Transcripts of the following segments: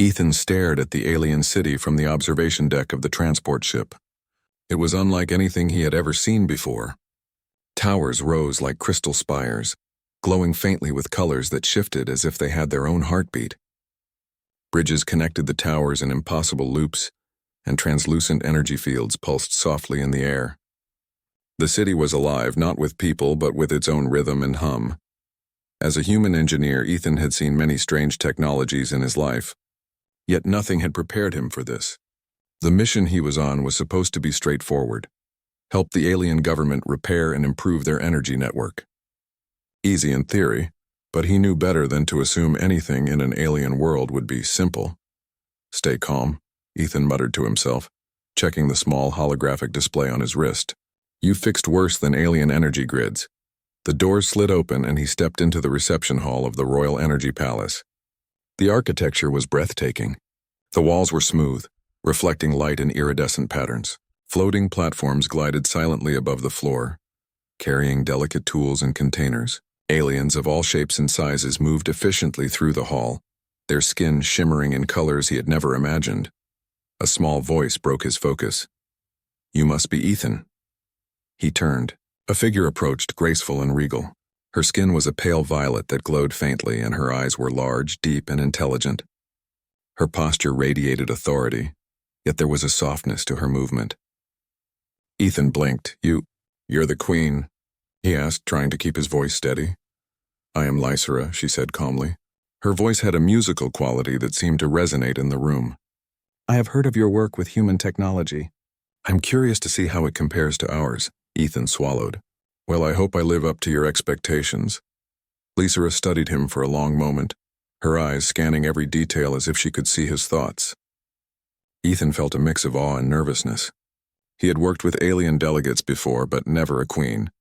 Ethan stared at the alien city from the observation deck of the transport ship. It was unlike anything he had ever seen before. Towers rose like crystal spires, glowing faintly with colors that shifted as if they had their own heartbeat. Bridges connected the towers in impossible loops, and translucent energy fields pulsed softly in the air. The city was alive, not with people, but with its own rhythm and hum. As a human engineer, Ethan had seen many strange technologies in his life, yet nothing had prepared him for this. The mission he was on was supposed to be straightforward: help the alien government repair and improve their energy network. Easy in theory, but he knew better than to assume anything in an alien world would be simple. "Stay calm," Ethan muttered to himself, checking the small holographic display on his wrist. "You fixed worse than alien energy grids." The doors slid open and he stepped into the reception hall of the Royal Energy Palace. The architecture was breathtaking. The walls were smooth, reflecting light in iridescent patterns. Floating platforms glided silently above the floor, carrying delicate tools and containers. Aliens of all shapes and sizes moved efficiently through the hall, their skin shimmering in colors he had never imagined. A small voice broke his focus. "You must be Ethan." He turned. A figure approached, graceful and regal. Her skin was a pale violet that glowed faintly, and her eyes were large, deep, and intelligent. Her posture radiated authority, yet there was a softness to her movement. Ethan blinked. You're the queen?" he asked, trying to keep his voice steady. "I am Lysera," she said calmly. Her voice had a musical quality that seemed to resonate in the room. "I have heard of your work with human technology. I'm curious to see how it compares to ours." Ethan swallowed. "Well, I hope I live up to your expectations." Lysera studied him for a long moment, her eyes scanning every detail as if she could see his thoughts. Ethan felt a mix of awe and nervousness. He had worked with alien delegates before, but never a queen.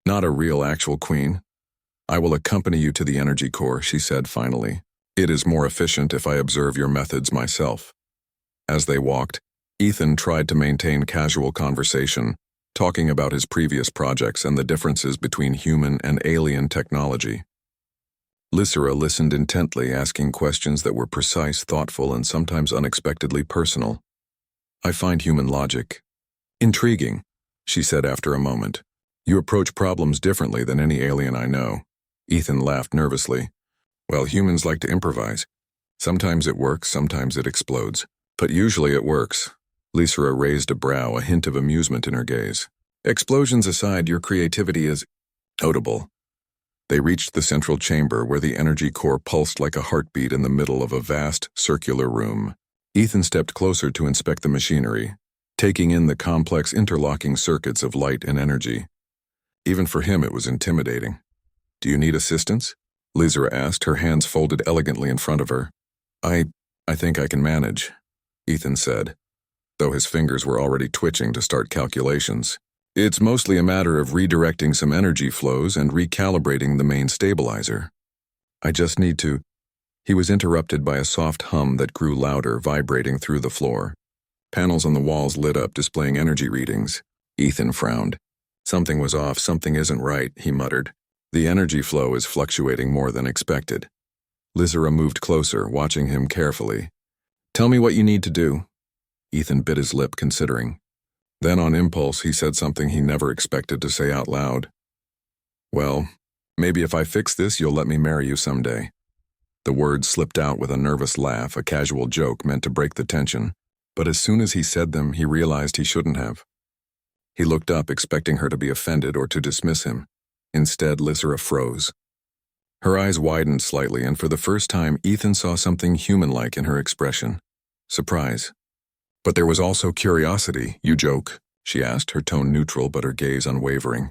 Not a real actual queen. "I will accompany you to the energy core," she said finally. "It is more efficient if I observe your methods myself." As they walked, Ethan tried to maintain casual conversation, talking about his previous projects and the differences between human and alien technology. Lysera listened intently, asking questions that were precise, thoughtful, and sometimes unexpectedly personal. "I find human logic intriguing," she said after a moment. "You approach problems differently than any alien I know." Ethan laughed nervously. "Well, humans like to improvise. Sometimes it works, sometimes it explodes. But usually it works." Lysera raised a brow, a hint of amusement in her gaze. "Explosions aside, your creativity is notable." They reached the central chamber where the energy core pulsed like a heartbeat in the middle of a vast, circular room. Ethan stepped closer to inspect the machinery, taking in the complex interlocking circuits of light and energy. Even for him it was intimidating. "Do you need assistance?" Lysera asked, her hands folded elegantly in front of her. I think I can manage," Ethan said, though his fingers were already twitching to start calculations. "It's mostly a matter of redirecting some energy flows and recalibrating the main stabilizer. I just need to—" He was interrupted by a soft hum that grew louder, vibrating through the floor. Panels on the walls lit up, displaying energy readings. Ethan frowned. "Something was off, something isn't right," he muttered. "The energy flow is fluctuating more than expected." Lysera moved closer, watching him carefully. "Tell me what you need to do." Ethan bit his lip, considering. Then on impulse he said something he never expected to say out loud. "Well, maybe if I fix this you'll let me marry you someday." The words slipped out with a nervous laugh, a casual joke meant to break the tension, but as soon as he said them he realized he shouldn't have. He looked up, expecting her to be offended or to dismiss him. Instead, Lysera froze. Her eyes widened slightly, and for the first time Ethan saw something human-like in her expression. Surprise. But there was also curiosity. "You joke?" she asked, her tone neutral but her gaze unwavering.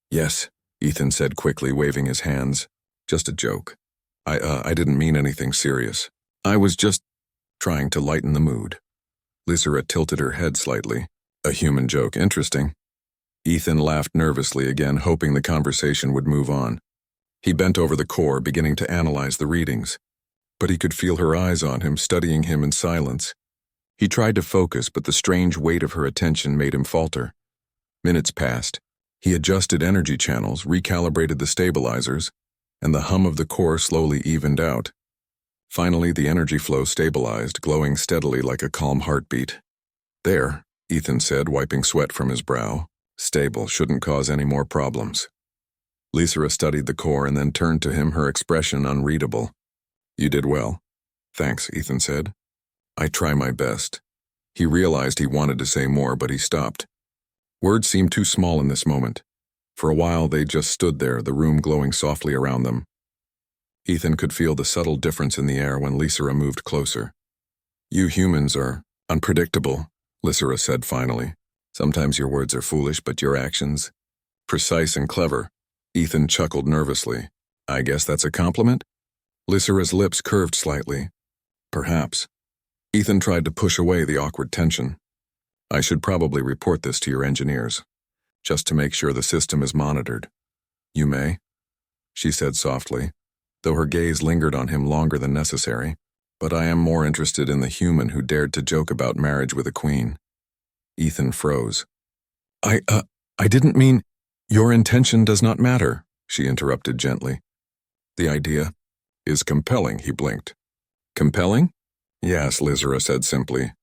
"Yes," Ethan said quickly, waving his hands. "Just a joke. I didn't mean anything serious. I was just trying to lighten the mood." Lysera tilted her head slightly. "A human joke, interesting." Ethan laughed nervously again, hoping the conversation would move on. He bent over the core, beginning to analyze the readings. But he could feel her eyes on him, studying him in silence. He tried to focus, but the strange weight of her attention made him falter. Minutes passed. He adjusted energy channels, recalibrated the stabilizers, and the hum of the core slowly evened out. Finally, the energy flow stabilized, glowing steadily like a calm heartbeat. "There," Ethan said, wiping sweat from his brow. "Stable, shouldn't cause any more problems." Lysera studied the core and then turned to him, her expression unreadable. "You did well." "Thanks," Ethan said. "I try my best." He realized he wanted to say more, but he stopped. Words seemed too small in this moment. For a while they just stood there, the room glowing softly around them. Ethan could feel the subtle difference in the air when Lysera moved closer. "You humans are unpredictable," Lysera said finally. "Sometimes your words are foolish, but your actions, precise and clever." Ethan chuckled nervously. "I guess that's a compliment?" Lysera's lips curved slightly. "Perhaps." Ethan tried to push away the awkward tension. "I should probably report this to your engineers, just to make sure the system is monitored." "You may," she said softly, though her gaze lingered on him longer than necessary. "But I am more interested in the human who dared to joke about marriage with a queen." Ethan froze. I didn't mean—" "Your intention does not matter," she interrupted gently. "The idea is compelling," he blinked. "Compelling?" "Yes," Lysera said simply.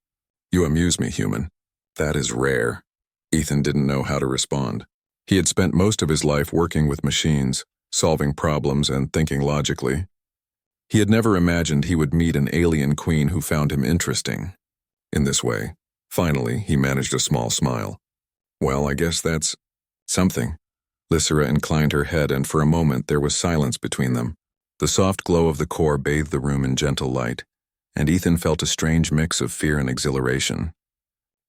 "You amuse me, human." "That is rare." Ethan didn't know how to respond. He had spent most of his life working with machines, solving problems and thinking logically. He had never imagined he would meet an alien queen who found him interesting. In this way, finally, he managed a small smile. "Well, I guess that's something." Lysera inclined her head, and for a moment there was silence between them. The soft glow of the core bathed the room in gentle light, and Ethan felt a strange mix of fear and exhilaration.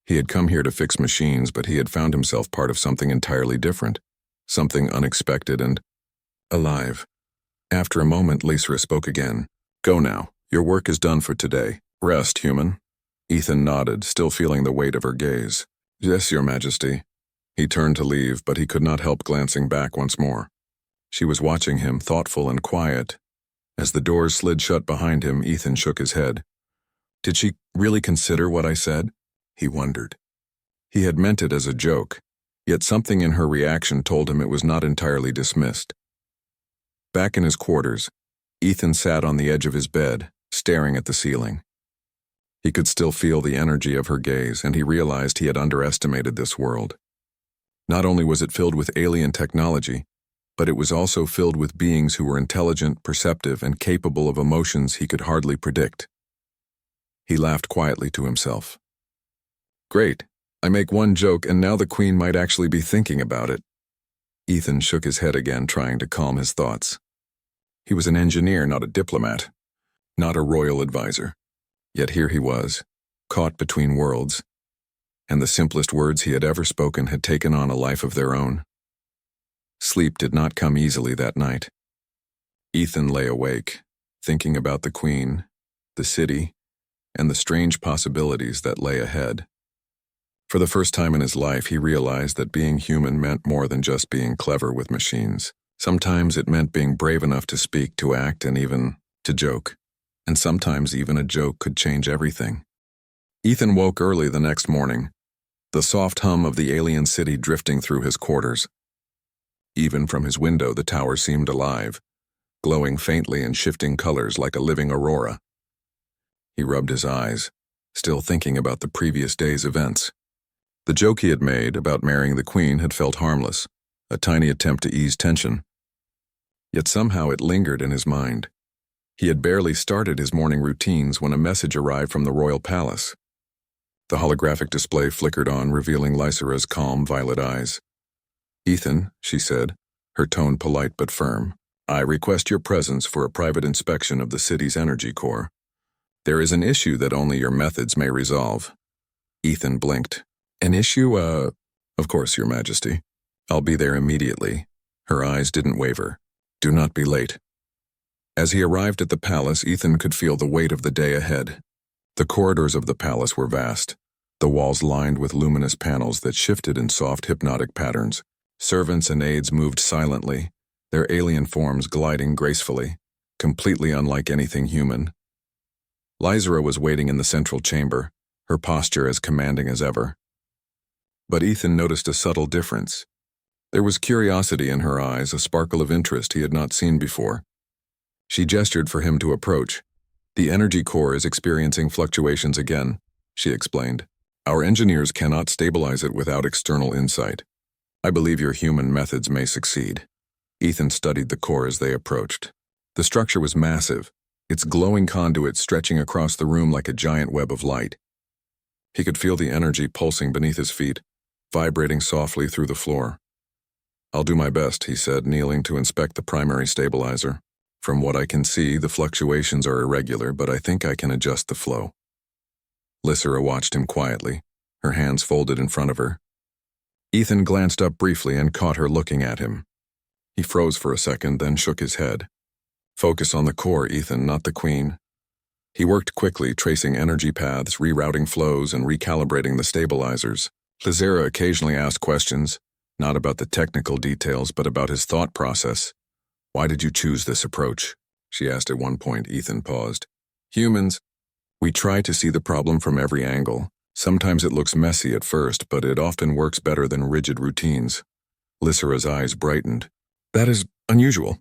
He had come here to fix machines, but he had found himself part of something entirely different, something unexpected and alive. After a moment, Lysera spoke again. "Go now. Your work is done for today. Rest, human." Ethan nodded, still feeling the weight of her gaze. "Yes, Your Majesty." He turned to leave, but he could not help glancing back once more. She was watching him, thoughtful and quiet. As the doors slid shut behind him, Ethan shook his head. "Did she really consider what I said?" he wondered. He had meant it as a joke, yet something in her reaction told him it was not entirely dismissed. Back in his quarters, Ethan sat on the edge of his bed, staring at the ceiling. He could still feel the energy of her gaze, and he realized he had underestimated this world. Not only was it filled with alien technology, but it was also filled with beings who were intelligent, perceptive, and capable of emotions he could hardly predict. He laughed quietly to himself. "Great, I make one joke and now the queen might actually be thinking about it." Ethan shook his head again, trying to calm his thoughts. He was an engineer, not a diplomat, not a royal advisor. Yet here he was, caught between worlds, and the simplest words he had ever spoken had taken on a life of their own. Sleep did not come easily that night. Ethan lay awake, thinking about the queen, the city, and the strange possibilities that lay ahead. For the first time in his life, he realized that being human meant more than just being clever with machines. Sometimes it meant being brave enough to speak, to act, and even to joke. And sometimes even a joke could change everything. Ethan woke early the next morning, the soft hum of the alien city drifting through his quarters. Even from his window, the tower seemed alive, glowing faintly in shifting colors like a living aurora. He rubbed his eyes, still thinking about the previous day's events. The joke he had made about marrying the queen had felt harmless, a tiny attempt to ease tension. Yet somehow it lingered in his mind. He had barely started his morning routines when a message arrived from the royal palace. The holographic display flickered on, revealing Lysera's calm violet eyes. "Ethan," she said, her tone polite but firm, "I request your presence for a private inspection of the city's energy core. There is an issue that only your methods may resolve." Ethan blinked. "An issue, Of course, Your Majesty. I'll be there immediately." Her eyes didn't waver. "Do not be late." As he arrived at the palace, Ethan could feel the weight of the day ahead. The corridors of the palace were vast, the walls lined with luminous panels that shifted in soft hypnotic patterns. Servants and aides moved silently, their alien forms gliding gracefully, completely unlike anything human. Lysera was waiting in the central chamber, her posture as commanding as ever. But Ethan noticed a subtle difference. There was curiosity in her eyes, a sparkle of interest he had not seen before. She gestured for him to approach. The energy core is experiencing fluctuations again, she explained. Our engineers cannot stabilize it without external insight. I believe your human methods may succeed. Ethan studied the core as they approached. The structure was massive, its glowing conduits stretching across the room like a giant web of light. He could feel the energy pulsing beneath his feet, vibrating softly through the floor. I'll do my best, he said, kneeling to inspect the primary stabilizer. From what I can see, the fluctuations are irregular, but I think I can adjust the flow. Lysera watched him quietly, her hands folded in front of her. Ethan glanced up briefly and caught her looking at him. He froze for a second, then shook his head. Focus on the core, Ethan, not the queen. He worked quickly, tracing energy paths, rerouting flows, and recalibrating the stabilizers. Lysera occasionally asked questions, not about the technical details, but about his thought process. Why did you choose this approach? She asked at one point. Ethan paused. Humans, we try to see the problem from every angle. Sometimes it looks messy at first, but it often works better than rigid routines. Lysera's eyes brightened. That is unusual.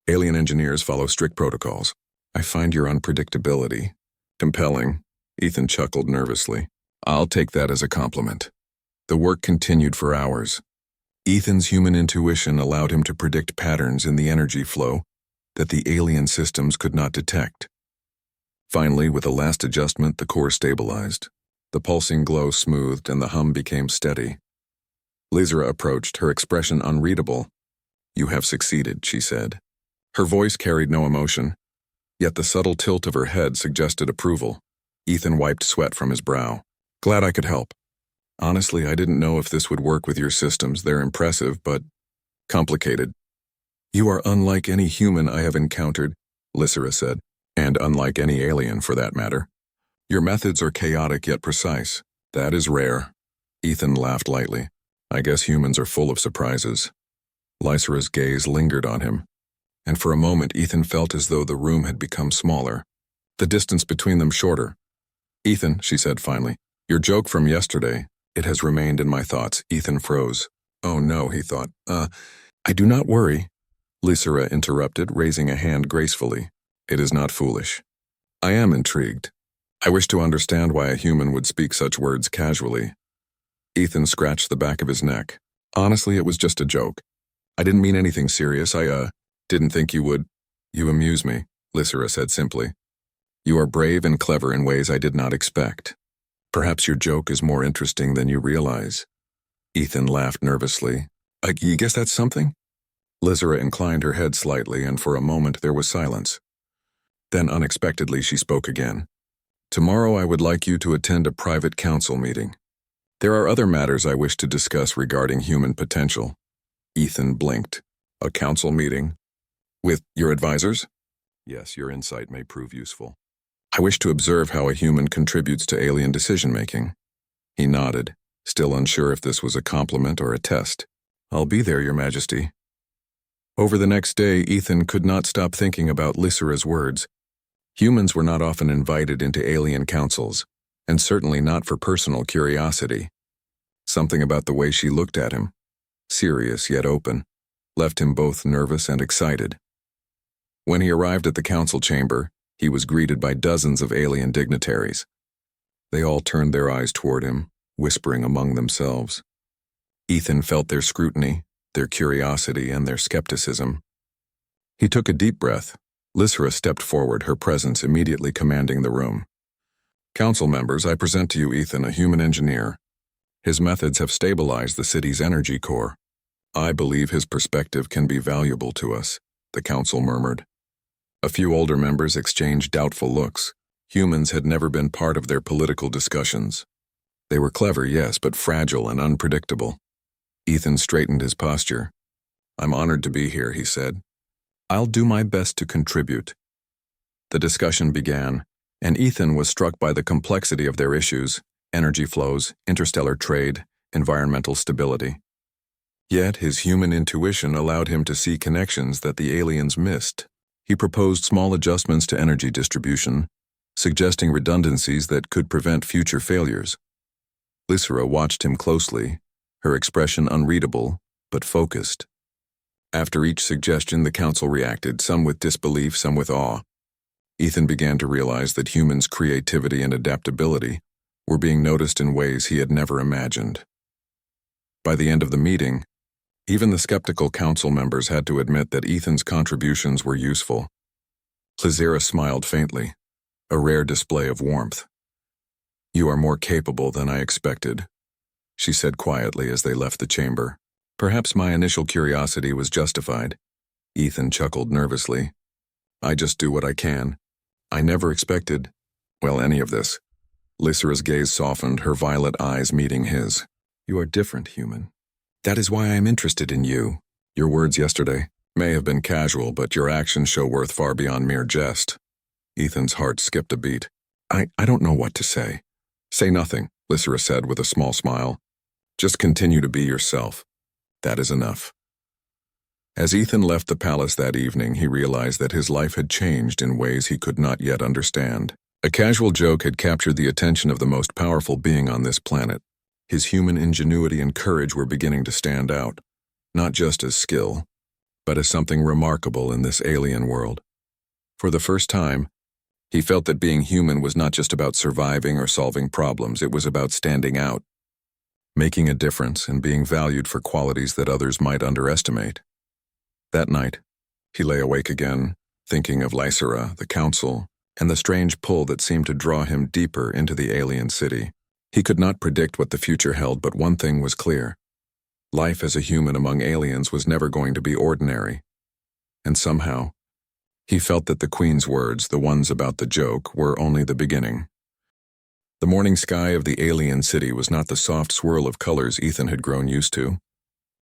Alien engineers follow strict protocols. I find your unpredictability compelling. Ethan chuckled nervously. I'll take that as a compliment. The work continued for hours. Ethan's human intuition allowed him to predict patterns in the energy flow that the alien systems could not detect. Finally, with a last adjustment, the core stabilized. The pulsing glow smoothed and the hum became steady. Lysera approached, her expression unreadable. You have succeeded, she said. Her voice carried no emotion, yet the subtle tilt of her head suggested approval. Ethan wiped sweat from his brow. Glad I could help. Honestly, I didn't know if this would work with your systems. They're impressive, but complicated. You are unlike any human I have encountered, Lysera said, and unlike any alien for that matter. Your methods are chaotic yet precise. That is rare. Ethan laughed lightly. I guess humans are full of surprises. Lysera's gaze lingered on him, and for a moment Ethan felt as though the room had become smaller, the distance between them shorter. Ethan, she said finally, your joke from yesterday, it has remained in my thoughts. Ethan froze. Oh no, he thought. I do not worry, Lysera interrupted, raising a hand gracefully. It is not foolish. I am intrigued. I wish to understand why a human would speak such words casually. Ethan scratched the back of his neck. Honestly, it was just a joke. I didn't mean anything serious. I didn't think you would. You amuse me, Lysera said simply. You are brave and clever in ways I did not expect. Perhaps your joke is more interesting than you realize. Ethan laughed nervously. I guess that's something? Lysera inclined her head slightly, and for a moment there was silence. Then unexpectedly she spoke again. Tomorrow I would like you to attend a private council meeting. There are other matters I wish to discuss regarding human potential. Ethan blinked. A council meeting? With your advisors? Yes, your insight may prove useful. I wish to observe how a human contributes to alien decision-making. He nodded, still unsure if this was a compliment or a test. I'll be there, Your Majesty. Over the next day, Ethan could not stop thinking about Lysera's words. Humans were not often invited into alien councils, and certainly not for personal curiosity. Something about the way she looked at him, serious yet open, left him both nervous and excited. When he arrived at the council chamber, he was greeted by dozens of alien dignitaries. They all turned their eyes toward him, whispering among themselves. Ethan felt their scrutiny, their curiosity, and their skepticism. He took a deep breath. Lysera stepped forward, her presence immediately commanding the room. Council members, I present to you Ethan, a human engineer. His methods have stabilized the city's energy core. I believe his perspective can be valuable to us, the council murmured. A few older members exchanged doubtful looks. Humans had never been part of their political discussions. They were clever, yes, but fragile and unpredictable. Ethan straightened his posture. I'm honored to be here, he said. I'll do my best to contribute. The discussion began, and Ethan was struck by the complexity of their issues: energy flows, interstellar trade, environmental stability. Yet his human intuition allowed him to see connections that the aliens missed. He proposed small adjustments to energy distribution, suggesting redundancies that could prevent future failures. Lysera watched him closely, her expression unreadable, but focused. After each suggestion, the council reacted, some with disbelief, some with awe. Ethan began to realize that humans' creativity and adaptability were being noticed in ways he had never imagined. By the end of the meeting, even the skeptical council members had to admit that Ethan's contributions were useful. Lizera smiled faintly, a rare display of warmth. "You are more capable than I expected," she said quietly as they left the chamber. "Perhaps my initial curiosity was justified." Ethan chuckled nervously. "I just do what I can. I never expected, well, any of this." Lysera's gaze softened, her violet eyes meeting his. "You are different, human. That is why I am interested in you. Your words yesterday may have been casual, but your actions show worth far beyond mere jest." Ethan's heart skipped a beat. I don't know what to say." "Say nothing," Lysera said with a small smile. "Just continue to be yourself. That is enough." As Ethan left the palace that evening, he realized that his life had changed in ways he could not yet understand. A casual joke had captured the attention of the most powerful being on this planet. His human ingenuity and courage were beginning to stand out, not just as skill, but as something remarkable in this alien world. For the first time, he felt that being human was not just about surviving or solving problems, it was about standing out, making a difference and being valued for qualities that others might underestimate. That night, he lay awake again, thinking of Lysera, the council, and the strange pull that seemed to draw him deeper into the alien city. He could not predict what the future held, but one thing was clear. Life as a human among aliens was never going to be ordinary. And somehow, he felt that the Queen's words, the ones about the joke, were only the beginning. The morning sky of the alien city was not the soft swirl of colors Ethan had grown used to.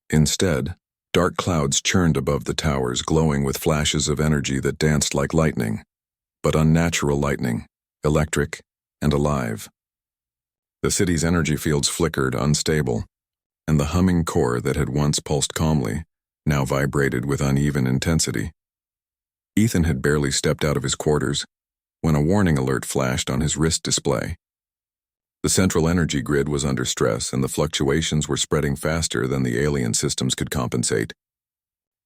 Instead, dark clouds churned above the towers, glowing with flashes of energy that danced like lightning, but unnatural lightning, electric and alive. The city's energy fields flickered, unstable, and the humming core that had once pulsed calmly now vibrated with uneven intensity. Ethan had barely stepped out of his quarters when a warning alert flashed on his wrist display. The central energy grid was under stress, and the fluctuations were spreading faster than the alien systems could compensate.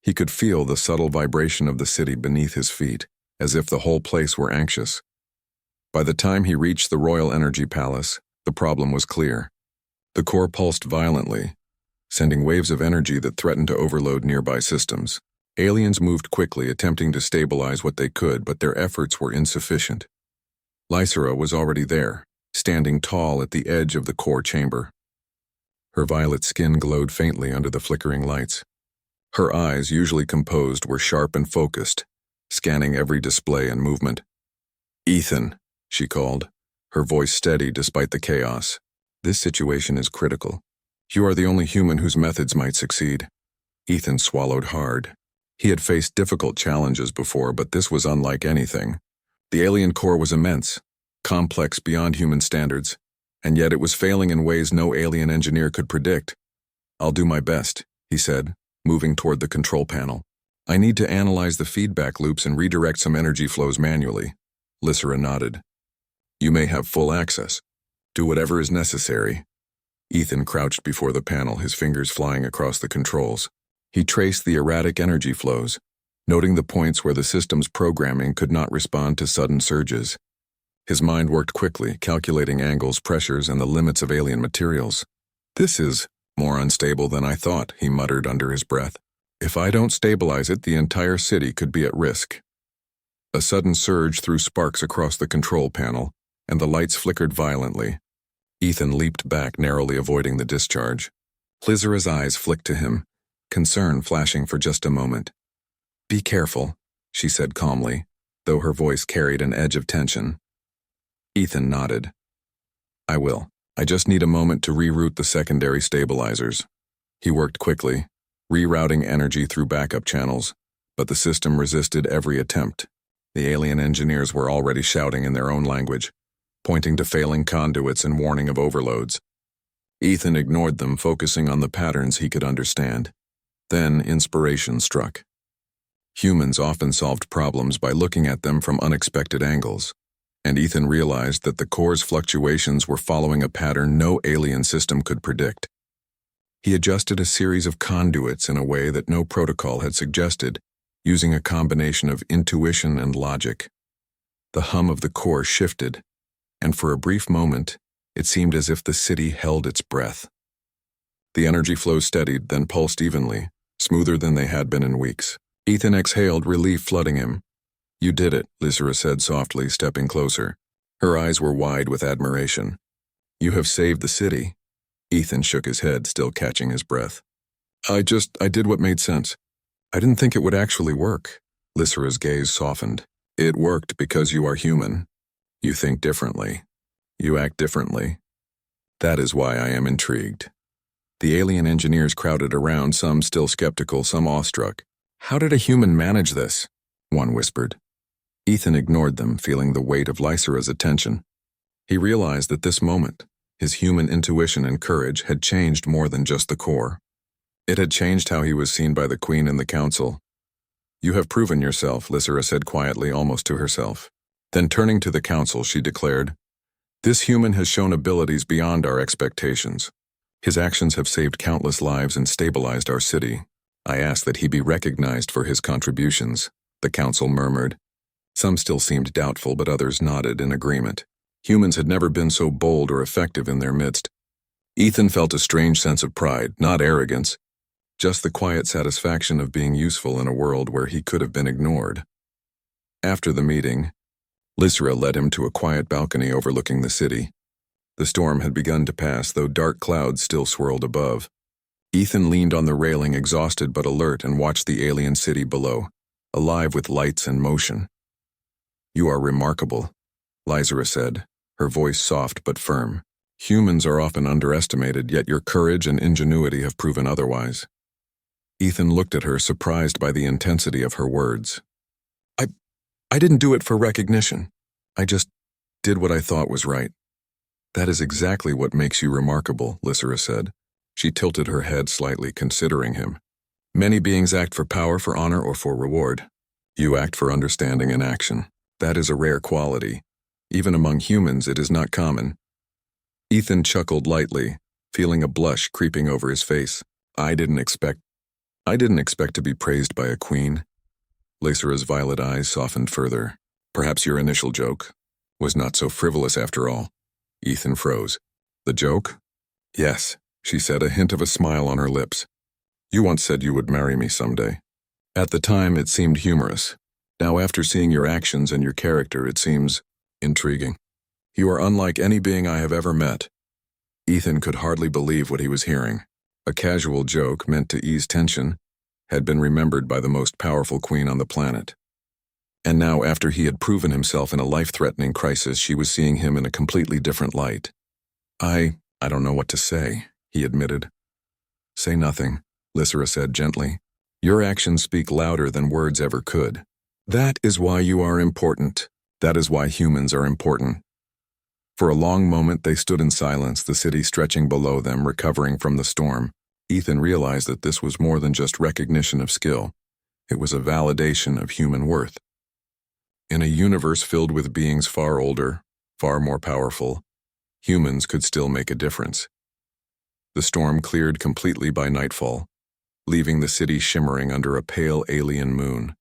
He could feel the subtle vibration of the city beneath his feet, as if the whole place were anxious. By the time he reached the Royal Energy Palace, the problem was clear. The core pulsed violently, sending waves of energy that threatened to overload nearby systems. Aliens moved quickly, attempting to stabilize what they could, but their efforts were insufficient. Lysera was already there, standing tall at the edge of the core chamber. Her violet skin glowed faintly under the flickering lights. Her eyes, usually composed, were sharp and focused, scanning every display and movement. "Ethan," she called, her voice steady despite the chaos. "This situation is critical. You are the only human whose methods might succeed." Ethan swallowed hard. He had faced difficult challenges before, but this was unlike anything. The alien core was immense, complex beyond human standards, and yet it was failing in ways no alien engineer could predict. "I'll do my best," he said, moving toward the control panel. "I need to analyze the feedback loops and redirect some energy flows manually." Lysera nodded. "You may have full access. Do whatever is necessary." Ethan crouched before the panel, his fingers flying across the controls. He traced the erratic energy flows, noting the points where the system's programming could not respond to sudden surges. His mind worked quickly, calculating angles, pressures, and the limits of alien materials. "This is more unstable than I thought," he muttered under his breath. "If I don't stabilize it, the entire city could be at risk." A sudden surge threw sparks across the control panel, and the lights flickered violently. Ethan leaped back, narrowly avoiding the discharge. Lysera's eyes flicked to him, concern flashing for just a moment. "Be careful," she said calmly, though her voice carried an edge of tension. Ethan nodded. "I will. I just need a moment to reroute the secondary stabilizers." He worked quickly, rerouting energy through backup channels, but the system resisted every attempt. The alien engineers were already shouting in their own language, pointing to failing conduits and warning of overloads. Ethan ignored them, focusing on the patterns he could understand. Then inspiration struck. Humans often solved problems by looking at them from unexpected angles, and Ethan realized that the core's fluctuations were following a pattern no alien system could predict. He adjusted a series of conduits in a way that no protocol had suggested, using a combination of intuition and logic. The hum of the core shifted, and for a brief moment, it seemed as if the city held its breath. The energy flow steadied, then pulsed evenly, smoother than they had been in weeks. Ethan exhaled, relief flooding him. "You did it," Lysra said softly, stepping closer. Her eyes were wide with admiration. "You have saved the city." Ethan shook his head, still catching his breath. I did what made sense. I didn't think it would actually work." Lysra's gaze softened. "It worked because you are human. You think differently. You act differently. That is why I am intrigued." The alien engineers crowded around, some still skeptical, some awestruck. "How did a human manage this?" one whispered. Ethan ignored them, feeling the weight of Lysra's attention. He realized that this moment, his human intuition and courage had changed more than just the core. It had changed how he was seen by the Queen and the Council. "You have proven yourself," Lysra said quietly, almost to herself. Then turning to the Council, she declared, "This human has shown abilities beyond our expectations. His actions have saved countless lives and stabilized our city. I ask that he be recognized for his contributions," the Council murmured. Some still seemed doubtful, but others nodded in agreement. Humans had never been so bold or effective in their midst. Ethan felt a strange sense of pride, not arrogance, just the quiet satisfaction of being useful in a world where he could have been ignored. After the meeting, Lysra led him to a quiet balcony overlooking the city. The storm had begun to pass, though dark clouds still swirled above. Ethan leaned on the railing, exhausted but alert, and watched the alien city below, alive with lights and motion. "You are remarkable," Lysra said, her voice soft but firm. "Humans are often underestimated, yet your courage and ingenuity have proven otherwise." Ethan looked at her, surprised by the intensity of her words. I didn't do it for recognition. I just did what I thought was right." "That is exactly what makes you remarkable," Lysra said. She tilted her head slightly, considering him. "Many beings act for power, for honor, or for reward. You act for understanding and action. That is a rare quality. Even among humans, it is not common." Ethan chuckled lightly, feeling a blush creeping over his face. I didn't expect to be praised by a queen." Lysra's violet eyes softened further. "Perhaps your initial joke was not so frivolous after all." Ethan froze. "The joke?" "Yes," she said, a hint of a smile on her lips. "You once said you would marry me someday. At the time, it seemed humorous. Now, after seeing your actions and your character, it seems intriguing. You are unlike any being I have ever met." Ethan could hardly believe what he was hearing. A casual joke meant to ease tension had been remembered by the most powerful queen on the planet. And now, after he had proven himself in a life-threatening crisis, she was seeing him in a completely different light. I don't know what to say," he admitted. "Say nothing," Lysra said gently. "Your actions speak louder than words ever could. That is why you are important. That is why humans are important." For a long moment they stood in silence, the city stretching below them, recovering from the storm. Ethan realized that this was more than just recognition of skill. It was a validation of human worth. In a universe filled with beings far older, far more powerful, humans could still make a difference. The storm cleared completely by nightfall, leaving the city shimmering under a pale alien moon.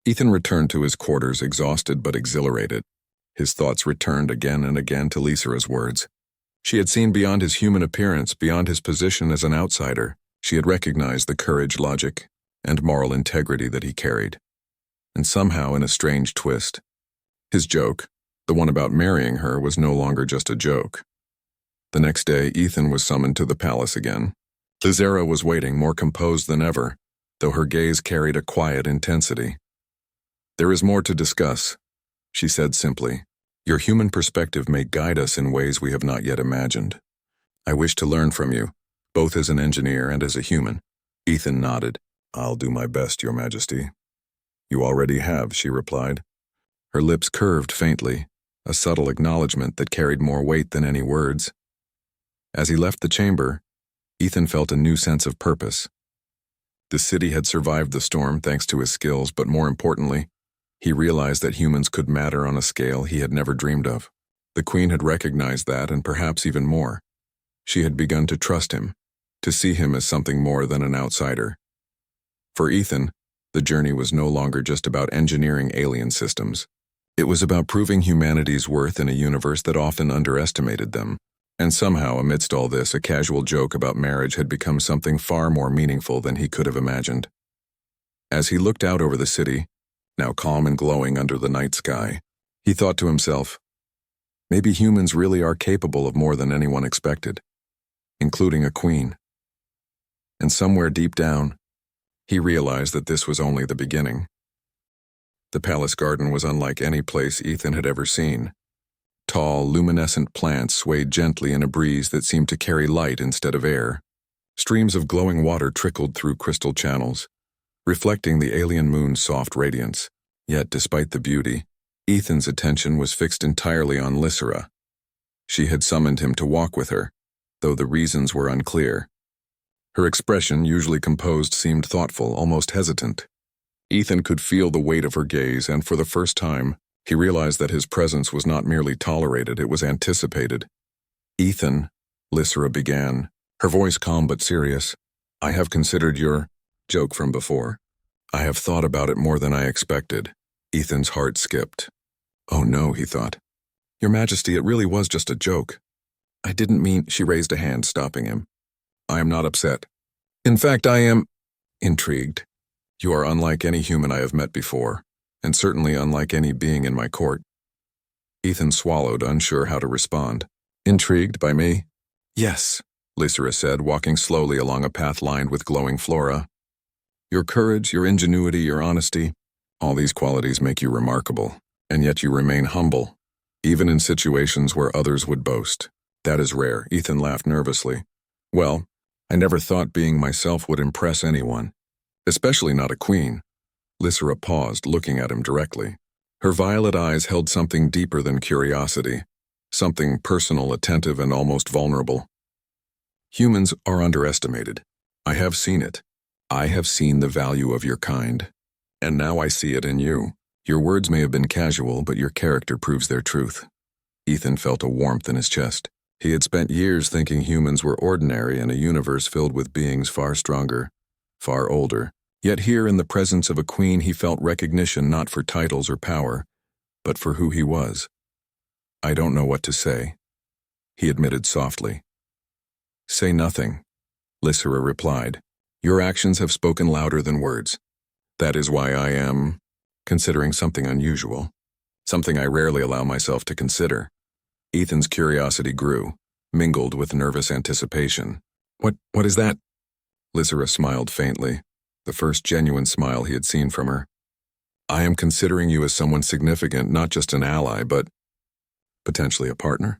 Ethan returned to his quarters, exhausted but exhilarated. His thoughts returned again and again to Lysra's words. She had seen beyond his human appearance, beyond his position as an outsider. She had recognized the courage, logic, and moral integrity that he carried. And somehow, in a strange twist, his joke, the one about marrying her, was no longer just a joke. The next day, Ethan was summoned to the palace again. Lysra was waiting, more composed than ever, though her gaze carried a quiet intensity. "There is more to discuss," she said simply. "Your human perspective may guide us in ways we have not yet imagined. I wish to learn from you, both as an engineer and as a human." Ethan nodded. "I'll do my best, Your Majesty." "You already have," she replied. Her lips curved faintly, a subtle acknowledgement that carried more weight than any words. As he left the chamber, Ethan felt a new sense of purpose. The city had survived the storm thanks to his skills, but more importantly, he realized that humans could matter on a scale he had never dreamed of. The Queen had recognized that, and perhaps even more. She had begun to trust him, to see him as something more than an outsider. For Ethan, the journey was no longer just about engineering alien systems. It was about proving humanity's worth in a universe that often underestimated them. And somehow, amidst all this, a casual joke about marriage had become something far more meaningful than he could have imagined. As he looked out over the city, now calm and glowing under the night sky, he thought to himself, maybe humans really are capable of more than anyone expected, including a queen. And somewhere deep down, he realized that this was only the beginning. The palace garden was unlike any place Ethan had ever seen. Tall, luminescent plants swayed gently in a breeze that seemed to carry light instead of air. Streams of glowing water trickled through crystal channels, reflecting the alien moon's soft radiance. Yet, despite the beauty, Ethan's attention was fixed entirely on Lysera. She had summoned him to walk with her, though the reasons were unclear. Her expression, usually composed, seemed thoughtful, almost hesitant. Ethan could feel the weight of her gaze, and for the first time, he realized that his presence was not merely tolerated, it was anticipated. "Ethan," Lysera began, her voice calm but serious, "I have considered your joke from before. I have thought about it more than I expected." Ethan's heart skipped. "Oh no," he thought. "Your Majesty, it really was just a joke. I didn't mean—" She raised a hand, stopping him. "I am not upset. In fact, I am intrigued. You are unlike any human I have met before, and certainly unlike any being in my court." Ethan swallowed, unsure how to respond. "Intrigued by me?" "Yes," Lysera said, walking slowly along a path lined with glowing flora. "Your courage, your ingenuity, your honesty, all these qualities make you remarkable, and yet you remain humble, even in situations where others would boast. That is rare." Ethan laughed nervously. "Well, I never thought being myself would impress anyone, especially not a queen." Lysera paused, looking at him directly. Her violet eyes held something deeper than curiosity, something personal, attentive, and almost vulnerable. "Humans are underestimated. I have seen it. I have seen the value of your kind. And now I see it in you. Your words may have been casual, but your character proves their truth." Ethan felt a warmth in his chest. He had spent years thinking humans were ordinary in a universe filled with beings far stronger, far older. Yet here, in the presence of a queen, he felt recognition not for titles or power, but for who he was. "I don't know what to say," he admitted softly. "Say nothing," Lysera replied. "Your actions have spoken louder than words. That is why I am considering something unusual, something I rarely allow myself to consider." Ethan's curiosity grew, mingled with nervous anticipation. What is that?" Lysera smiled faintly, the first genuine smile he had seen from her. "I am considering you as someone significant, not just an ally, but potentially a partner.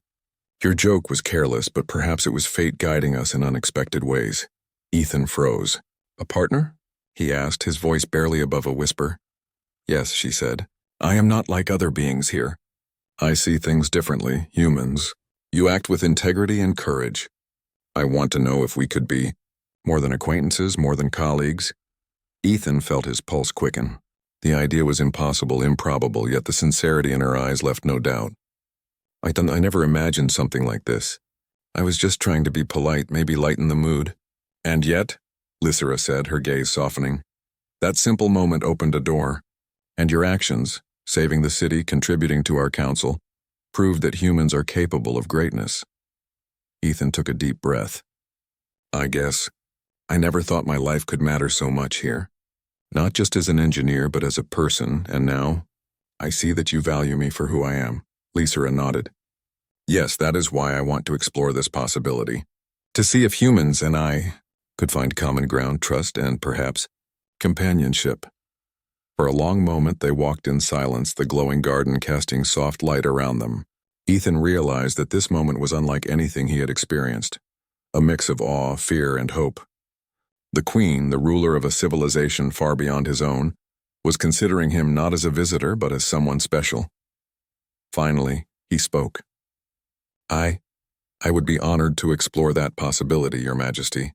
Your joke was careless, but perhaps it was fate guiding us in unexpected ways." Ethan froze. "A partner?" he asked, his voice barely above a whisper. "Yes," she said. "I am not like other beings here. I see things differently, humans. You act with integrity and courage. I want to know if we could be more than acquaintances, more than colleagues." Ethan felt his pulse quicken. The idea was impossible, improbable, yet the sincerity in her eyes left no doubt. I never imagined something like this. I was just trying to be polite, maybe lighten the mood." "And yet," Lysera said, her gaze softening, "that simple moment opened a door. And your actions, saving the city, contributing to our council, proved that humans are capable of greatness." Ethan took a deep breath. "I guess I never thought my life could matter so much here. Not just as an engineer, but as a person, and now I see that you value me for who I am." Lysera nodded. "Yes, that is why I want to explore this possibility. To see if humans and I could find common ground, trust, and perhaps companionship." For a long moment they walked in silence, the glowing garden casting soft light around them. Ethan realized that this moment was unlike anything he had experienced, a mix of awe, fear, and hope. The queen, the ruler of a civilization far beyond his own, was considering him not as a visitor but as someone special. Finally, he spoke. I would be honored to explore that possibility, Your Majesty.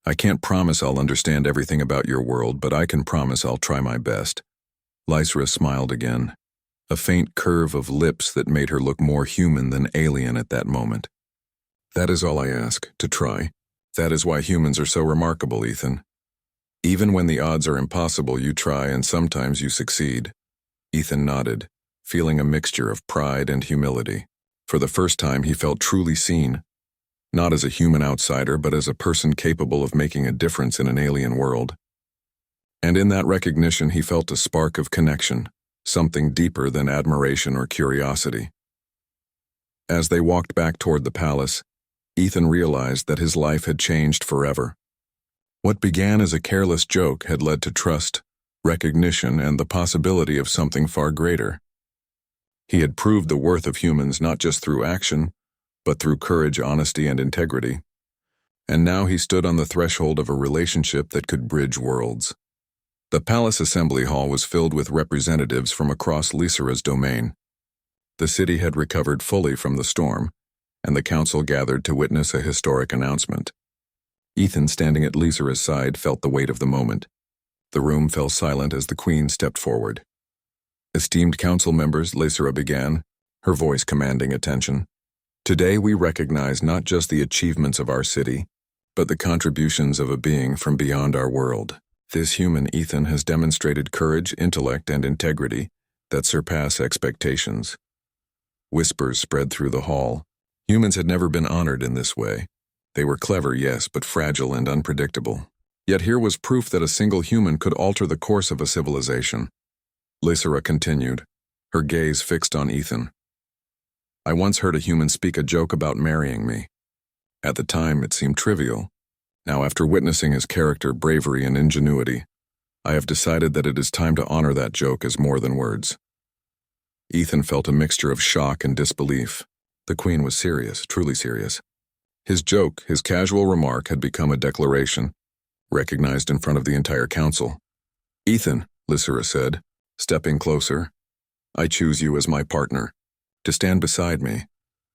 I can't promise I'll understand everything about your world, but I can promise I'll try my best." Lysera smiled again, a faint curve of lips that made her look more human than alien at that moment. "That is all I ask, to try. That is why humans are so remarkable, Ethan. Even when the odds are impossible, you try and sometimes you succeed." Ethan nodded, feeling a mixture of pride and humility. For the first time, he felt truly seen, not as a human outsider, but as a person capable of making a difference in an alien world. And in that recognition, he felt a spark of connection, something deeper than admiration or curiosity. As they walked back toward the palace, Ethan realized that his life had changed forever. What began as a careless joke had led to trust, recognition, and the possibility of something far greater. He had proved the worth of humans not just through action, but through courage, honesty, and integrity. And now he stood on the threshold of a relationship that could bridge worlds. The palace assembly hall was filled with representatives from across Lysera's domain. The city had recovered fully from the storm, and the council gathered to witness a historic announcement. Ethan, standing at Lysera's side, felt the weight of the moment. The room fell silent as the queen stepped forward. "Esteemed council members," Lysera began, her voice commanding attention. "Today we recognize not just the achievements of our city, but the contributions of a being from beyond our world. This human, Ethan, has demonstrated courage, intellect, and integrity that surpass expectations." Whispers spread through the hall. Humans had never been honored in this way. They were clever, yes, but fragile and unpredictable. Yet here was proof that a single human could alter the course of a civilization. Lysera continued, her gaze fixed on Ethan. "I once heard a human speak a joke about marrying me. At the time, it seemed trivial. Now, after witnessing his character, bravery, and ingenuity, I have decided that it is time to honor that joke as more than words." Ethan felt a mixture of shock and disbelief. The queen was serious, truly serious. His joke, his casual remark, had become a declaration, recognized in front of the entire council. "Ethan," Lysera said, stepping closer, "I choose you as my partner, to stand beside me,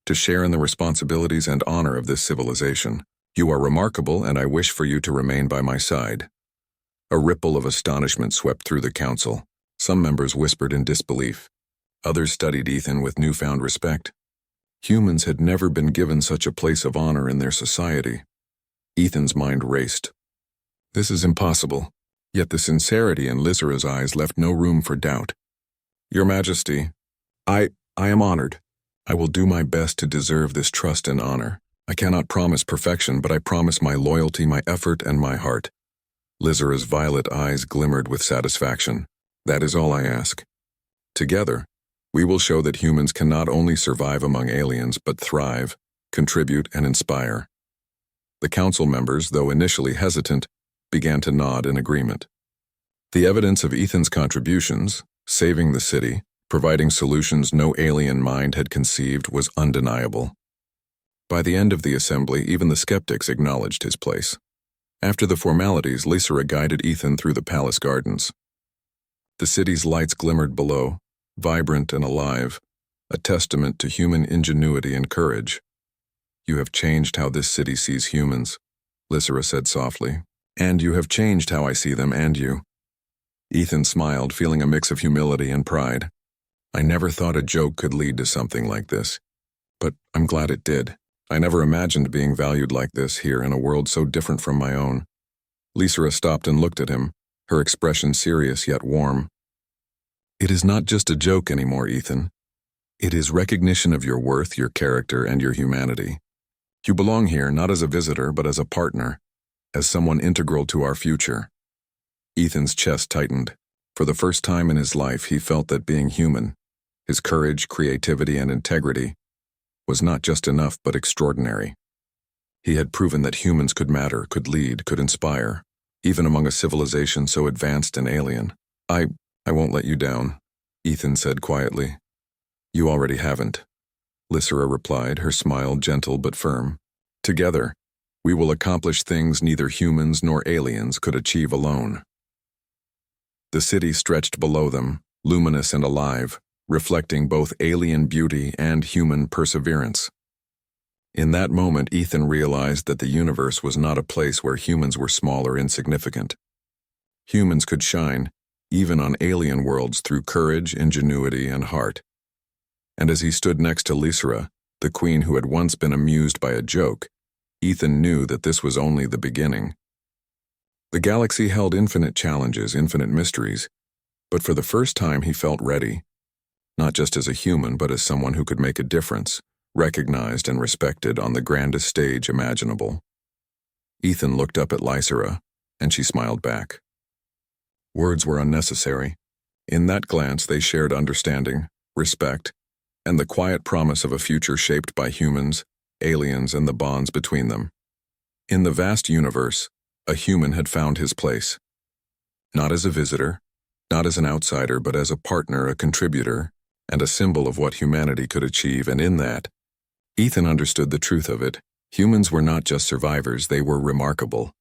to share in the responsibilities and honor of this civilization. You are remarkable, and I wish for you to remain by my side." A ripple of astonishment swept through the council. Some members whispered in disbelief. Others studied Ethan with newfound respect. Humans had never been given such a place of honor in their society. Ethan's mind raced. This is impossible. Yet the sincerity in Lysera's eyes left no room for doubt. "Your Majesty, I am honored. I will do my best to deserve this trust and honor. I cannot promise perfection, but I promise my loyalty, my effort, and my heart." Lysera's violet eyes glimmered with satisfaction. "That is all I ask. Together, we will show that humans can not only survive among aliens, but thrive, contribute, and inspire." The council members, though initially hesitant, began to nod in agreement. The evidence of Ethan's contributions, saving the city, providing solutions no alien mind had conceived, was undeniable. By the end of the assembly, even the skeptics acknowledged his place. After the formalities, Lysera guided Ethan through the palace gardens. The city's lights glimmered below, vibrant and alive, a testament to human ingenuity and courage. "You have changed how this city sees humans," Lysera said softly. "And you have changed how I see them and you." Ethan smiled, feeling a mix of humility and pride. "I never thought a joke could lead to something like this, but I'm glad it did. I never imagined being valued like this here in a world so different from my own." Lysera stopped and looked at him, her expression serious yet warm. "It is not just a joke anymore, Ethan. It is recognition of your worth, your character, and your humanity. You belong here not as a visitor, but as a partner, as someone integral to our future." Ethan's chest tightened. For the first time in his life, he felt that being human, his courage, creativity, and integrity, was not just enough but extraordinary. He had proven that humans could matter, could lead, could inspire, even among a civilization so advanced and alien. I won't let you down," Ethan said quietly. "You already haven't," Lysera replied, her smile gentle but firm. "Together, we will accomplish things neither humans nor aliens could achieve alone." The city stretched below them, luminous and alive, reflecting both alien beauty and human perseverance. In that moment, Ethan realized that the universe was not a place where humans were small or insignificant. Humans could shine, even on alien worlds, through courage, ingenuity, and heart. And as he stood next to Lysera, the queen who had once been amused by a joke, Ethan knew that this was only the beginning. The galaxy held infinite challenges, infinite mysteries, but for the first time he felt ready. not just as a human but as someone who could make a difference, recognized and respected on the grandest stage imaginable. Ethan looked up at Lysera, and she smiled back. Words were unnecessary. In that glance they shared understanding, respect, and the quiet promise of a future shaped by humans, aliens, and the bonds between them. In the vast universe, a human had found his place. Not as a visitor, not as an outsider, but as a partner, a contributor, and a symbol of what humanity could achieve, and in that, Ethan understood the truth of it. Humans were not just survivors, they were remarkable.